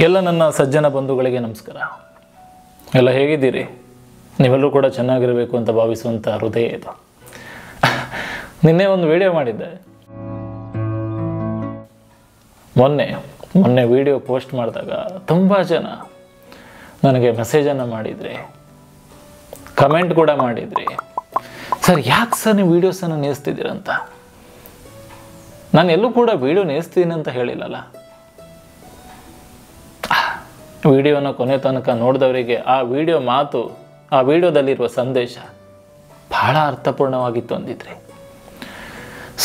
ಎಲ್ಲ ನನ್ನ ಸಜ್ಜನ ಬಂಧುಗಳಿಗೆ ನಮಸ್ಕಾರ. ಎಲ್ಲ ಹೇಗಿದ್ದೀರಿ? ನೀವೆಲ್ಲರೂ ಕೂಡ ಚೆನ್ನಾಗಿರಬೇಕು ಅಂತ ಭಾವಿಸುವಂಥ ಹೃದಯ ಇದು. ನಿನ್ನೆ ಒಂದು ವಿಡಿಯೋ ಮಾಡಿದ್ದೆ. ಮೊನ್ನೆ ವಿಡಿಯೋ ಪೋಸ್ಟ್ ಮಾಡಿದಾಗ ತುಂಬ ಜನ ನನಗೆ ಮೆಸೇಜನ್ನು ಮಾಡಿದ್ರಿ, ಕಮೆಂಟ್ ಕೂಡ ಮಾಡಿದ್ರಿ. ಸರ್, ಯಾಕೆ ಸರ್ ನೀವು ವೀಡಿಯೋಸನ್ನು ನಿಲ್ಲಿಸ್ತಿದ್ದೀರಂತ. ನಾನು ಎಲ್ಲೂ ಕೂಡ ವಿಡಿಯೋ ನಿಲ್ಲಿಸ್ತೀನಿ ಅಂತ ಹೇಳಿಲ್ಲಲ್ಲ. ವಿಡಿಯೋನ ಕೊನೆ ತನಕ ನೋಡಿದವರಿಗೆ ಆ ವಿಡಿಯೋ ಮಾತು, ಆ ವಿಡಿಯೋದಲ್ಲಿರುವ ಸಂದೇಶ ಬಹಳ ಅರ್ಥಪೂರ್ಣವಾಗಿತ್ತು ಅಂದಿದ್ರಿ.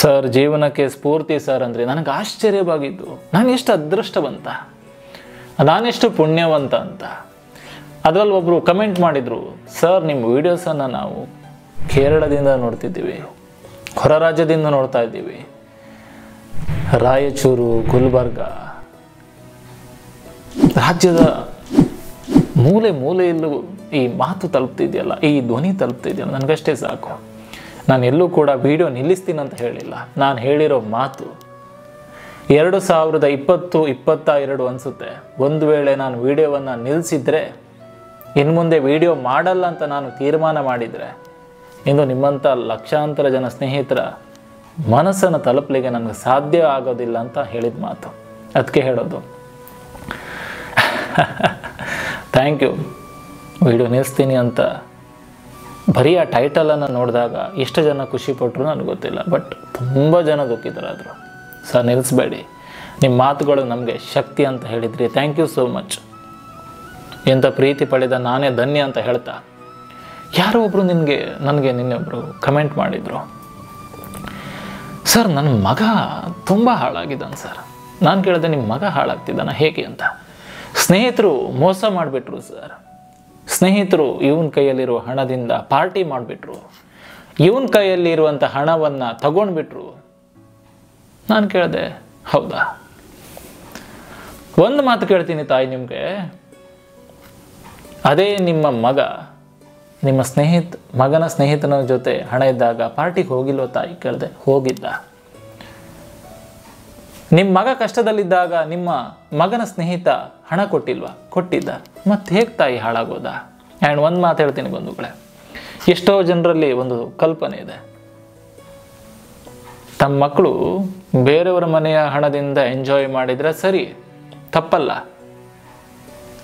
ಸರ್, ಜೀವನಕ್ಕೆ ಸ್ಫೂರ್ತಿ ಸರ್ ಅಂದರೆ ನನಗೆ ಆಶ್ಚರ್ಯವಾಗಿದ್ದು, ನಾನು ಎಷ್ಟು ಅದೃಷ್ಟವಂತ, ನಾನೆಷ್ಟು ಪುಣ್ಯವಂತ ಅಂತ. ಅದರಲ್ಲಿ ಒಬ್ಬರು ಕಮೆಂಟ್ ಮಾಡಿದರು, ಸರ್ ನಿಮ್ಮ ವೀಡಿಯೋಸನ್ನು ನಾವು ಕೇರಳದಿಂದ ನೋಡ್ತಿದ್ದೀವಿ, ಹೊರ ರಾಜ್ಯದಿಂದ ನೋಡ್ತಾ ಇದ್ದೀವಿ, ರಾಯಚೂರು, ಗುಲ್ಬರ್ಗ, ರಾಜ್ಯದ ಮೂಲೆ ಮೂಲೆಯಲ್ಲೂ ಈ ಮಾತು ತಲುಪ್ತಿದೆಯಲ್ಲ, ಈ ಧ್ವನಿ ತಲುಪ್ತಿದೆಯಲ್ಲ, ನನಗಷ್ಟೇ ಸಾಕು. ನಾನು ಎಲ್ಲೂ ಕೂಡ ವಿಡಿಯೋ ನಿಲ್ಲಿಸ್ತೀನಿ ಅಂತ ಹೇಳಿಲ್ಲ. ನಾನು ಹೇಳಿರೋ ಮಾತು 2020-22 ಅನಿಸುತ್ತೆ. ಒಂದು ವೇಳೆ ನಾನು ವಿಡಿಯೋವನ್ನು ನಿಲ್ಲಿಸಿದ್ರೆ, ಇನ್ನು ಮುಂದೆ ವಿಡಿಯೋ ಮಾಡಲ್ಲ ಅಂತ ನಾನು ತೀರ್ಮಾನ ಮಾಡಿದರೆ, ಇಂದು ನಿಮ್ಮಂಥ ಲಕ್ಷಾಂತರ ಜನ ಸ್ನೇಹಿತರ ಮನಸ್ಸನ್ನು ತಲುಪಲಿಕ್ಕೆ ನನಗೆ ಸಾಧ್ಯ ಆಗೋದಿಲ್ಲ ಅಂತ ಹೇಳಿದ ಮಾತು. ಅದಕ್ಕೆ ಹೇಳೋದು, ಥ್ಯಾಂಕ್ ಯು. ವಿಡಿಯೋ ನಿಲ್ಲಿಸ್ತೀನಿ ಅಂತ ಬರೀ ಆ ಟೈಟಲನ್ನು ನೋಡಿದಾಗ ಎಷ್ಟು ಜನ ಖುಷಿಪಟ್ಟರು ನನಗೆ ಗೊತ್ತಿಲ್ಲ, ಬಟ್ ತುಂಬ ಜನ ದುಃಖಿತರಾದರು. ಸರ್, ನಿಲ್ಲಿಸಬೇಡಿ, ನಿಮ್ಮ ಮಾತುಗಳು ನಮಗೆ ಶಕ್ತಿ ಅಂತ ಹೇಳಿದ್ರಿ. Thank you so much. ಎಂಥ ಪ್ರೀತಿ ಪಡೆದ ನಾನೇ ಧನ್ಯ ಅಂತ ಹೇಳ್ತಾ, ಯಾರೋ ಒಬ್ಬರು ನನಗೆ ನಿನ್ನೆ ಒಬ್ಬರು ಕಮೆಂಟ್ ಮಾಡಿದರು, ಸರ್ ನನ್ನ ಮಗ ತುಂಬ ಹಾಳಾಗಿದ್ದಾನೆ ಸರ್. ನಾನು ಕೇಳಿದೆ, ನಿಮ್ಮ ಮಗ ಹಾಳಾಗ್ತಿದ್ದಾನ ಹೇಗೆ ಅಂತ. ಸ್ನೇಹಿತರು ಮೋಸ ಮಾಡಿಬಿಟ್ರು ಸರ್. ಸ್ನೇಹಿತರು ಇವನ ಕೈಯಲ್ಲಿರುವ ಹಣದಿಂದ ಪಾರ್ಟಿ ಮಾಡಿಬಿಟ್ರು, ಇವನ ಕೈಯಲ್ಲಿರುವಂಥ ಹಣವನ್ನು ತಗೊಂಡ್ಬಿಟ್ರು. ನಾನು ಕೇಳಿದೆ, ಹೌದಾ? ಒಂದು ಮಾತು ಕೇಳ್ತೀನಿ ತಾಯಿ ನಿಮಗೆ, ಅದೇ ನಿಮ್ಮ ಮಗ ನಿಮ್ಮ ಮಗನ ಸ್ನೇಹಿತನ ಜೊತೆ ಹಣ ಇದ್ದಾಗ ಪಾರ್ಟಿಗೆ ಹೋಗಿಲ್ವ ತಾಯಿ? ಕೇಳಿದೆ, ಹೋಗಿದ್ದ. ನಿಮ್ಮ ಮಗ ಕಷ್ಟದಲ್ಲಿದ್ದಾಗ ನಿಮ್ಮ ಮಗನ ಸ್ನೇಹಿತ ಹಣ ಕೊಟ್ಟಿಲ್ವಾ? ಕೊಟ್ಟಿದ್ದ. ಮತ್ತೆ ಹೇಗೆ ತಾಯಿ ಹಾಳಾಗೋದಾ? ಆ್ಯಂಡ್ ಒಂದು ಮಾತು ಹೇಳ್ತೀನಿ ಬಂಧುಗಳೇ, ಎಷ್ಟೋ ಜನರಲ್ಲಿ ಒಂದು ಕಲ್ಪನೆ ಇದೆ, ತಮ್ಮ ಮಕ್ಕಳು ಬೇರೆಯವರ ಮನೆಯ ಹಣದಿಂದ ಎಂಜಾಯ್ ಮಾಡಿದರೆ ಸರಿ, ತಪ್ಪಲ್ಲ.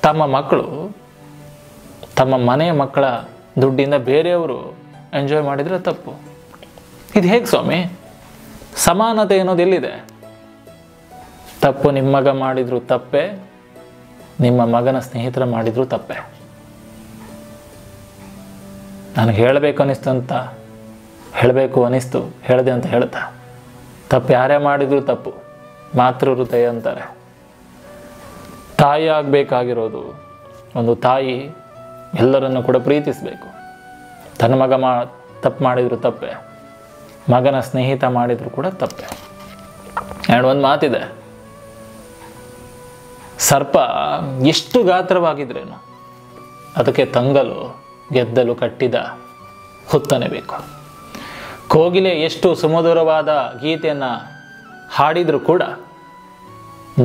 ತಮ್ಮ ಮಕ್ಕಳು ತಮ್ಮ ಮನೆಯ ಮಕ್ಕಳ ದುಡ್ಡಿಂದ ಬೇರೆಯವರು ಎಂಜಾಯ್ ಮಾಡಿದರೆ ತಪ್ಪು. ಇದು ಹೇಗೆ ಸ್ವಾಮಿ? ಸಮಾನತೆ ಅನ್ನೋದು ಎಲ್ಲಿದೆ? ತಪ್ಪು ನಿಮ್ಮ ಮಗ ಮಾಡಿದ್ರು ತಪ್ಪೆ, ನಿಮ್ಮ ಮಗನ ಸ್ನೇಹಿತರು ಮಾಡಿದ್ರು ತಪ್ಪೆ. ನನಗೆ ಹೇಳಬೇಕು ಅನಿಸ್ತು ಹೇಳಿದೆ ಅಂತ ಹೇಳ್ತಾ, ತಪ್ಪು ಯಾರೇ ಮಾಡಿದ್ರು ತಪ್ಪು. ಮಾತೃ ಹೃದಯ ಅಂತಾರೆ. ತಾಯಿ ಆಗಬೇಕಾಗಿರೋದು, ಒಂದು ತಾಯಿ ಎಲ್ಲರನ್ನು ಕೂಡ ಪ್ರೀತಿಸಬೇಕು. ತನ್ನ ಮಗ ತಪ್ಪು ಮಾಡಿದ್ರು ತಪ್ಪೆ, ಮಗನ ಸ್ನೇಹಿತ ಮಾಡಿದ್ರು ಕೂಡ ತಪ್ಪೆ. ಆ್ಯಂಡ್ ಒಂದು ಮಾತಿದೆ, ಸರ್ಪ ಎಷ್ಟು ಗಾತ್ರವಾಗಿದ್ರೇನು ಅದಕ್ಕೆ ತಂಗಲು ಗೆದ್ದಲು ಕಟ್ಟಿದ ಹುತ್ತನೆ ಬೇಕು. ಕೋಗಿಲೆ ಎಷ್ಟು ಸುಮಧುರವಾದ ಗೀತೆಯನ್ನು ಹಾಡಿದರೂ ಕೂಡ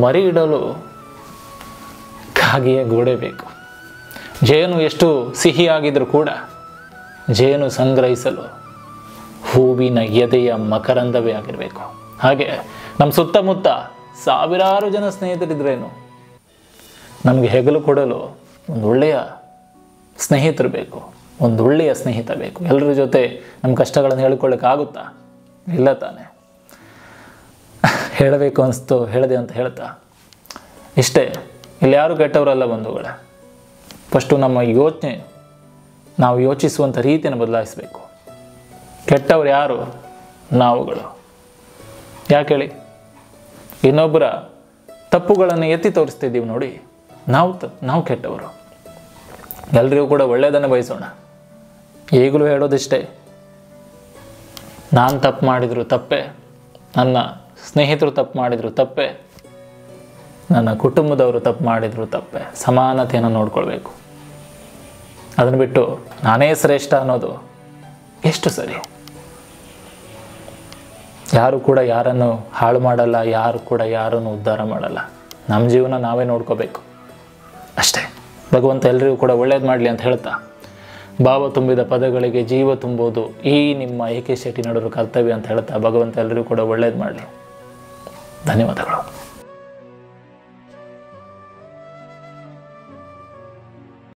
ಮರಿ ಇಡಲು ಕಾಗೆಯ ಗೋಡೆ ಬೇಕು. ಜೇನು ಎಷ್ಟು ಸಿಹಿಯಾಗಿದ್ರೂ ಕೂಡ ಜೇನು ಸಂಗ್ರಹಿಸಲು ಹೂವಿನ ಎದೆಯ ಮಕರಂದವೇ ಆಗಿರಬೇಕು. ಹಾಗೆ ನಮ್ಮ ಸುತ್ತಮುತ್ತ ಸಾವಿರಾರು ಜನ ಸ್ನೇಹಿತರಿದ್ರೇನು, ನಮಗೆ ಹೆಗಲು ಕೊಡಲು ಒಂದು ಒಳ್ಳೆಯ ಸ್ನೇಹಿತರು ಬೇಕು, ಒಂದು ಒಳ್ಳೆಯ ಸ್ನೇಹಿತ ಬೇಕು. ಎಲ್ಲರ ಜೊತೆ ನಮ್ಮ ಕಷ್ಟಗಳನ್ನು ಹೇಳ್ಕೊಳ್ಳೋಕ್ಕಾಗುತ್ತಾ? ಇಲ್ಲ ತಾನೆ. ಹೇಳಬೇಕು ಅನಿಸ್ತು ಹೇಳಿದೆ ಅಂತ ಹೇಳ್ತಾ ಇಷ್ಟೇ. ಇಲ್ಲಿ ಯಾರು ಕೆಟ್ಟವರಲ್ಲ ಬಂಧುಗಳೇ. ಫಸ್ಟು ನಮ್ಮ ಯೋಚನೆ, ನಾವು ಯೋಚಿಸುವಂಥ ರೀತಿಯನ್ನು ಬದಲಾಯಿಸಬೇಕು. ಕೆಟ್ಟವರು ಯಾರು? ನಾವುಗಳು. ಯಾಕೆ ಹೇಳಿ? ಇನ್ನೊಬ್ಬರ ತಪ್ಪುಗಳನ್ನು ಎತ್ತಿ ತೋರಿಸ್ತಿದ್ದೀವಿ ನೋಡಿ, ನಾವು ಕೆಟ್ಟವರು. ಎಲ್ರಿಗೂ ಕೂಡ ಒಳ್ಳೆಯದನ್ನು ಬಯಸೋಣ. ಈಗಲೂ ಹೇಳೋದಿಷ್ಟೇ, ನಾನು ತಪ್ಪು ಮಾಡಿದ್ರು ತಪ್ಪೆ, ನನ್ನ ಸ್ನೇಹಿತರು ತಪ್ಪು ಮಾಡಿದ್ರು ತಪ್ಪೆ, ನನ್ನ ಕುಟುಂಬದವರು ತಪ್ಪು ಮಾಡಿದ್ರು ತಪ್ಪೆ. ಸಮಾನತೆಯನ್ನು ನೋಡ್ಕೊಳ್ಬೇಕು. ಅದನ್ನು ಬಿಟ್ಟು ನಾನೇ ಶ್ರೇಷ್ಠ ಅನ್ನೋದು ಎಷ್ಟು ಸರಿ? ಯಾರು ಕೂಡ ಯಾರನ್ನು ಹಾಳು ಮಾಡಲ್ಲ, ಯಾರು ಕೂಡ ಯಾರನ್ನು ಉದ್ಧಾರ ಮಾಡಲ್ಲ. ನಮ್ಮ ಜೀವನ ನಾವೇ ನೋಡ್ಕೋಬೇಕು. ಅಷ್ಟೇ. ಭಗವಂತ ಎಲ್ಲರಿಗೂ ಕೂಡ ಒಳ್ಳೇದು ಮಾಡಲಿ ಅಂತ ಹೇಳ್ತಾ, ಭಾವ ತುಂಬಿದ ಪದಗಳಿಗೆ ಜೀವ ತುಂಬೋದು ಈ ನಿಮ್ಮ ಎ ಕೆ ಶೆಟ್ಟಿ ನಡುವರು ಕರ್ತವ್ಯ ಅಂತ ಹೇಳ್ತಾ, ಭಗವಂತ ಎಲ್ಲರಿಗೂ ಕೂಡ ಒಳ್ಳೇದು ಮಾಡಲಿ. ಧನ್ಯವಾದಗಳು.